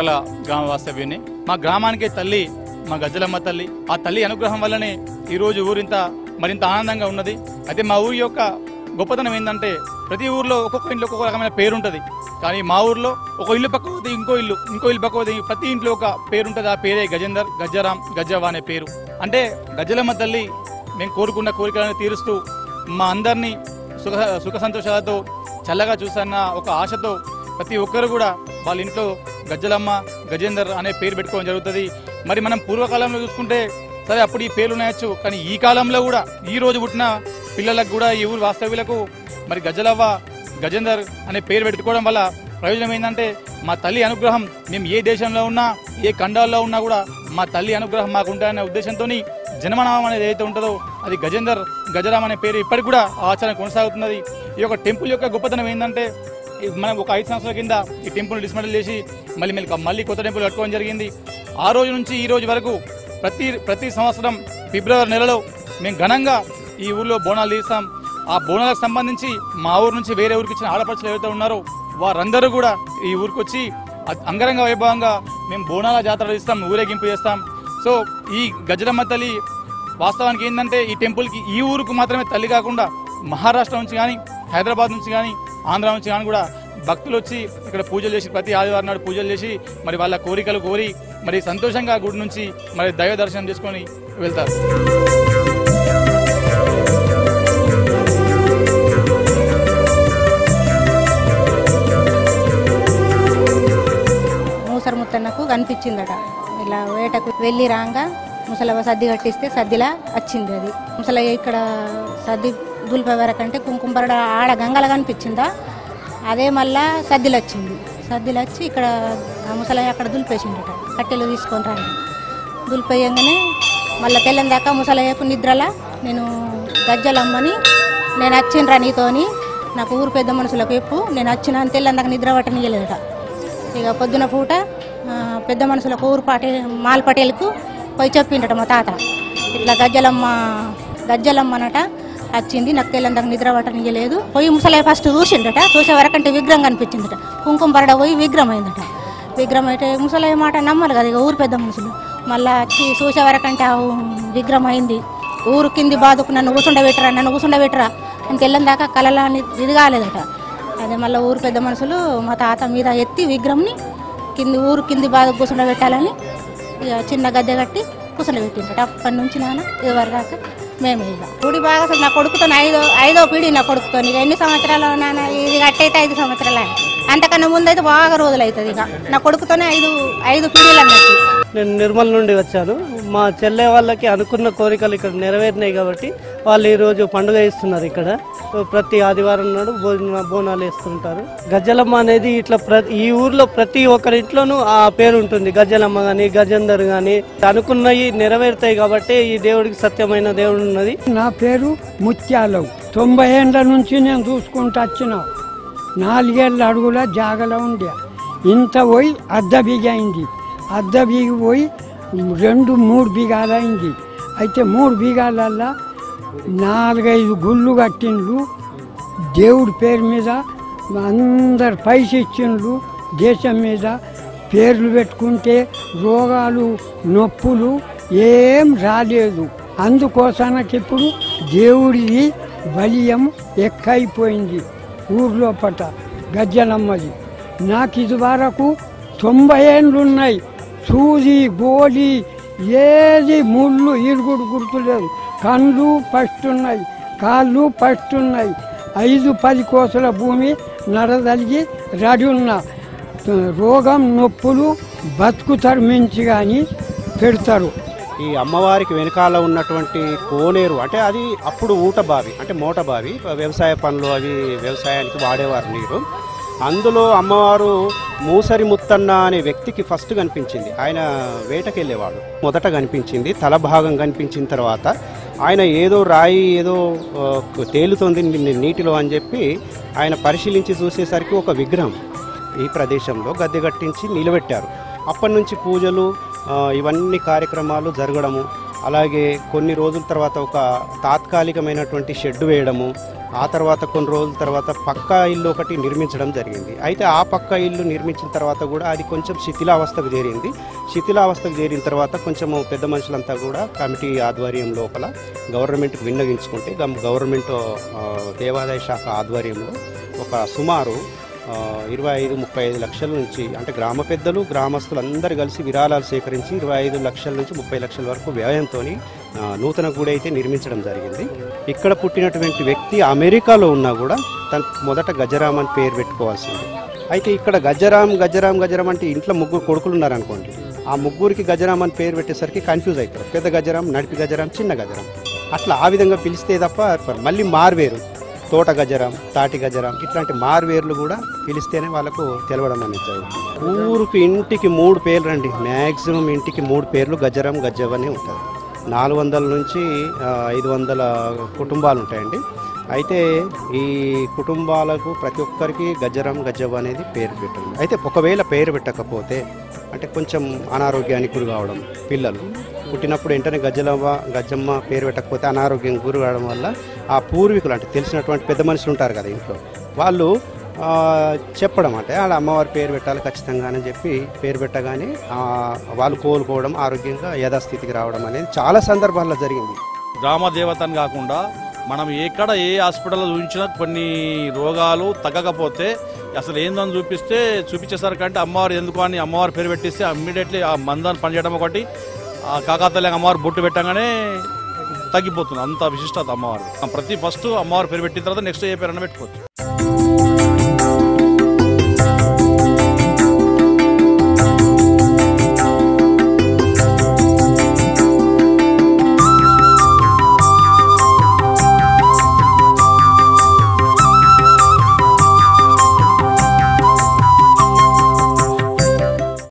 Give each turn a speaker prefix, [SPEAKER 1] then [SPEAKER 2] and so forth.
[SPEAKER 1] చురకల గ్రామ వాస్తవ్యుని. మా గ్రామానికే తల్లి మా గజ్జలమ్మ తల్లి. ఆ తల్లి అనుగ్రహం వల్లనే ఈరోజు ఊరింత మరింత ఆనందంగా ఉన్నది. అయితే మా ఊరి యొక్క గొప్పతనం ఏంటంటే ప్రతి ఊర్లో ఒక్కొక్క ఇంట్లో ఒక్కొక్క రకమైన పేరు ఉంటుంది. కానీ మా ఊర్లో ఒక ఇల్లు పక్క పోతే ఇంకో ఇల్లు పక్క పోతే ప్రతి ఇంట్లో ఒక పేరు ఉంటుంది. ఆ పేరే గజేందర్, గజ్జరాం, గజ్జవ్వ అనే పేరు. అంటే గజ్జలమ్మ తల్లి మేము కోరుకున్న కోరికలను తీరుస్తూ మా అందరినీ సుఖ సంతోషాలతో చల్లగా చూసన్న ఒక ఆశతో ప్రతి ఒక్కరు కూడా వాళ్ళ ఇంట్లో గజ్జలమ్మ, గజేందర్ అనే పేరు పెట్టుకోవడం జరుగుతుంది. మరి మనం పూర్వకాలంలో చూసుకుంటే సరే అప్పుడు ఈ పేర్లు ఉన్నాయచ్చు, కానీ ఈ కాలంలో కూడా ఈ రోజు పుట్టిన పిల్లలకు కూడా ఈ ఊరు వాస్తవ్యులకు మరి గజ్జలవ్వ, గజేందర్ అనే పేరు పెట్టుకోవడం వల్ల ప్రయోజనం ఏంటంటే మా తల్లి అనుగ్రహం మేము ఏ దేశంలో ఉన్నా ఏ ఖండాల్లో ఉన్నా కూడా మా తల్లి అనుగ్రహం మాకు ఉంటాయనే ఉద్దేశంతో జన్మనామం అనేది ఏదైతే ఉంటుందో అది గజేందర్, గజరాం అనే పేరు ఇప్పటికి కూడా ఆచరణ కొనసాగుతున్నది. ఈ యొక్క టెంపుల్ యొక్క గొప్పతనం ఏంటంటే మనం ఒక 5 సంవత్సరాల కింద ఈ టెంపుల్ డిస్మెంటల్ చేసి మళ్ళీ కొత్త టెంపుల్ కట్టుకోవడం జరిగింది. ఆ రోజు నుంచి ఈ రోజు వరకు ప్రతి సంవత్సరం ఫిబ్రవరి నెలలో మేము ఘనంగా ఈ ఊర్లో బోనాలు తీస్తాం. ఆ బోనాలకు సంబంధించి మా ఊరు నుంచి వేరే ఊరికి ఇచ్చిన ఆడపడుచులు ఎవరైతే ఉన్నారో వారందరూ కూడా ఈ ఊరికి వచ్చి అంగరంగ వైభవంగా మేము బోనాల జాతర ఇస్తాం, ఊరేగింపు చేస్తాం. సో ఈ గజ్జలమ్మ తల్లి వాస్తవానికి ఏంటంటే ఈ టెంపుల్కి ఈ ఊరుకు మాత్రమే తల్లి కాకుండా మహారాష్ట్ర నుంచి కానీ, హైదరాబాద్ నుంచి కానీ, ఆంధ్ర నుంచి కానీ కూడా భక్తులు వచ్చి ఇక్కడ పూజలు చేసి ప్రతి ఆదివారం నాడు పూజలు చేసి మరి వాళ్ళ కోరికలు కోరి మరి సంతోషంగా గుడి నుంచి మరి దైవ దర్శనం చేసుకొని వెళ్తారు.
[SPEAKER 2] ముసరముత్తన్నకు కనిపించిందట. ఇలా వేటకు వెళ్ళి రాగా ముసలవ్వ సద్ది కట్టిస్తే సద్దిలా వచ్చింది. అది ముసలయ్య ఇక్కడ సద్ది దులిపే వరకంటే కుంకుమపరడ ఆడ గంగల కనిపించిందా, అదే మళ్ళా సద్దిలు వచ్చింది. సద్దిలు వచ్చి ఇక్కడ ముసలయ్య అక్కడ దులిపేసిండట. కట్టెలు తీసుకొని రండి దులిపేయంగానే మళ్ళీ తెల్లం దాకా ముసలయ్యకు నిద్రలా నేను గజ్జలమ్మని నేను వచ్చిండ్రా నీతోని నాకు ఊరు పెద్ద మనుషులకు చెప్పు నేను వచ్చిన తెల్లం దాకా నిద్ర పట్టనియలేదట. ఇక పొద్దున పూట పెద్ద మనుషులకు ఊరు మాల్ పటేలకు పోయి చెప్పిండట మా తాత ఇట్లా గజ్జలమ్మనట వచ్చింది, నాకు తెల్లందాక నిద్ర పట్టనియలేదు. పోయి ముసలయ్య ఫస్ట్ చూసిండట. చూసే వరకంటే విగ్రహం కనిపించిందట. కుంకుమ పరడ పోయి విగ్రహం అయిందట. విగ్రహం అయితే ముసలయ్య మాట నమ్మాలి కదా ఇక ఊరు పెద్ద మనుషులు. మళ్ళీ వచ్చి చూసే వరకంటే విగ్రహం అయింది. ఊరు కింది బాదుకు నన్ను కూర్చుండబెట్టరా అని తెల్లందాకా కళలా ఇది కాలేదట. అదే మళ్ళీ ఊరు పెద్ద మనుషులు మా తాత మీద ఎత్తి విగ్రహంని ఊరు కింది బాధకు కూర్చుండబెట్టాలని ఇక చిన్న గద్దె కట్టి కూర్చుండబెట్టిందట. అప్పటి నుంచి నాన్న ఎవరి దాకా మేము ఇక గుడి బాగా అసలు నా కొడుకుతో ఐదో పీడి నా కొడుకుతో ఇక ఎన్ని సంవత్సరాలు నాన్న ఇది కట్టయితే 5 సంవత్సరాలు అంతకన్నా ముందు అయితే బాగా రోజులు అవుతుంది. ఇక నా కొడుకుతోనే ఐదు పీడీలు అన్నట్టు.
[SPEAKER 3] నేను నిర్మల్ నుండి వచ్చాను. మా చెల్లె వాళ్ళకి అనుకున్న కోరికలు ఇక్కడ నెరవేరినాయి కాబట్టి వాళ్ళు ఈరోజు పండుగ ఇస్తున్నారు. ఇక్కడ ప్రతి ఆదివారం నాడు బోనాలు వేస్తుంటారు. గజ్జలమ్మ అనేది ఇట్లా ఈ ఊర్లో ప్రతి ఒక్కరింట్లోనూ ఆ పేరు ఉంటుంది. గజ్జలమ్మ కానీ గజేందర్ కానీ అనుకున్నవి నెరవేరుతాయి కాబట్టి ఈ దేవుడికి సత్యమైన దేవుడు ఉన్నది.
[SPEAKER 4] నా పేరు ముత్యాలవు. 90 ఏళ్ళ నుంచి నేను చూసుకుంటూ వచ్చిన 4 ఏళ్ళ అడుగుల జాగలో ఉండే ఇంత పోయి అర్ధ బిగ అయింది. అర్ధ బిగి పోయి 2-3 బిగాలు అయింది. అయితే 3 బిగాలల్లా 4-5 గుళ్ళు కట్టిండ్లు. దేవుడి పేరు మీద అందరు పైసలు ఇచ్చిండ్లు. దేశం మీద పేర్లు పెట్టుకుంటే రోగాలు నొప్పులు ఏం రాలేదు. అందుకోసానికి ఇప్పుడు దేవుడిది బలియం ఎక్కువైపోయింది ఊర్లో పట గజ్జలమ్మది. నాకు ఇది వరకు 90 ఏళ్ళు ఉన్నాయి. సూది గోలి ఏది ముళ్ళు ఇరుగుడు గుర్తులేదు. కళ్ళు పట్టున్నాయి, కాళ్ళు పట్టున్నాయి. 5-10 కోసల భూమి నడదలిగి రెడీ ఉన్న రోగం నొప్పులు బతుకుతారు మించి కానీ పెడతారు.
[SPEAKER 5] ఈ అమ్మవారికి వెనకాల ఉన్నటువంటి కోనేరు అంటే అది అప్పుడు ఊట బావి అంటే మోట బావి, వ్యవసాయ పనులు అవి వ్యవసాయానికి వాడేవారు నీరు. అందులో అమ్మవారు మూసరి ముత్తన్న అనే వ్యక్తికి ఫస్ట్ కనిపించింది. ఆయన వేటకెళ్ళేవాడు. మొదట కనిపించింది, తల భాగం కనిపించిన తర్వాత ఆయన ఏదో రాయి ఏదో తేలుతుంది నీటిలో అని చెప్పి ఆయన పరిశీలించి చూసేసరికి ఒక విగ్రహం ఈ ప్రదేశంలో గద్దె కట్టించి నిలబెట్టారు. అప్పటి నుంచి పూజలు ఇవన్నీ కార్యక్రమాలు జరగడము అలాగే కొన్ని రోజుల తర్వాత ఒక తాత్కాలికమైనటువంటి షెడ్ వేయడము, ఆ తర్వాత కొన్ని రోజుల తర్వాత పక్కా ఇల్లు ఒకటి నిర్మించడం జరిగింది. అయితే ఆ పక్కా ఇల్లు నిర్మించిన తర్వాత కూడా అది కొంచెం శిథిలావస్థకు చేరింది. శిథిలావస్థకు చేరిన తర్వాత కొంచెము పెద్ద మనుషులంతా కూడా కమిటీ ఆధ్వర్యం లోపల గవర్నమెంట్కి విన్నవించుకుంటే గవర్నమెంట్ దేవాదాయ శాఖ ఆధ్వర్యంలో ఒక సుమారు 25-35 లక్షల నుంచి, అంటే గ్రామ పెద్దలు గ్రామస్తులు అందరూ కలిసి విరాళాలు సేకరించి 25 లక్షల నుంచి 30 లక్షల వరకు వ్యయంతో నూతన గుడి అయితే నిర్మించడం జరిగింది. ఇక్కడ పుట్టినటువంటి వ్యక్తి అమెరికాలో ఉన్నా కూడా తను మొదట గజరాం అని పేరు పెట్టుకోవాల్సింది. అయితే ఇక్కడ గజరాం అంటే ఇంట్లో 3 కొడుకులు ఉన్నారనుకోండి, ఆ 3కి గజరాం అని పేరు పెట్టేసరికి కన్ఫ్యూజ్ అవుతారు. పెద్ద గజరాం, నడిపి గజరాం, చిన్న గజరాం, అట్లా ఆ విధంగా పిలిస్తే తప్ప మళ్ళీ మారువేరు తోట గజరాం, తాటి గజరాం ఇట్లాంటి మారువేర్లు కూడా పిలిస్తేనే వాళ్ళకు తెలవడం అనేది జరుగుతుంది. ఊరికి ఇంటికి 3 పేర్లు రండి, మ్యాక్సిమం ఇంటికి 3 పేర్లు గజరాం గజ్జవనే ఉంటుంది. 400 నుంచి 500 కుటుంబాలు ఉంటాయండి. అయితే ఈ కుటుంబాలకు ప్రతి ఒక్కరికి గజరాం గజ్జవ అనేది పేరు పెట్టండి. అయితే ఒకవేళ పేరు పెట్టకపోతే అంటే కొంచెం అనారోగ్యానికి గురి కావడం, పిల్లలు పుట్టినప్పుడు వెంటనే గజ్జమ్మ పేరు పెట్టకపోతే అనారోగ్యం గురి కావడం వల్ల ఆ పూర్వీకులు అంటే తెలిసినటువంటి పెద్ద మనుషులు ఉంటారు కదా ఇంట్లో, వాళ్ళు చెప్పడం అంటే వాళ్ళ అమ్మవారి పేరు పెట్టాలి ఖచ్చితంగా అని చెప్పి పేరు పెట్టగానే వాళ్ళు కోలుకోవడం, ఆరోగ్యంగా యథాస్థితికి రావడం అనేది చాలా సందర్భాల్లో జరిగింది.
[SPEAKER 6] గ్రామ దేవతని కాకుండా మనం ఎక్కడ ఏ హాస్పిటల్లో చూపించినా కొన్ని రోగాలు తగ్గకపోతే అసలు ఏందని చూపించేసరికంటే అమ్మవారు ఎందుకు అని అమ్మవారి పేరు పెట్టిస్తే ఇమ్మీడియట్లీ ఆ మందాన్ని పనిచేయడం ఒకటి, ఆ కాకాతల్లి అమ్మవారు బొట్టు పెట్టగానే తగ్గిపోతుంది. అంత విశిష్టత అమ్మవారు. ప్రతి ఫస్ట్ అమ్మవారు పేరు పెట్టిన తర్వాత నెక్స్ట్ ఏ పేరు అన్న పెట్టుకోవచ్చు.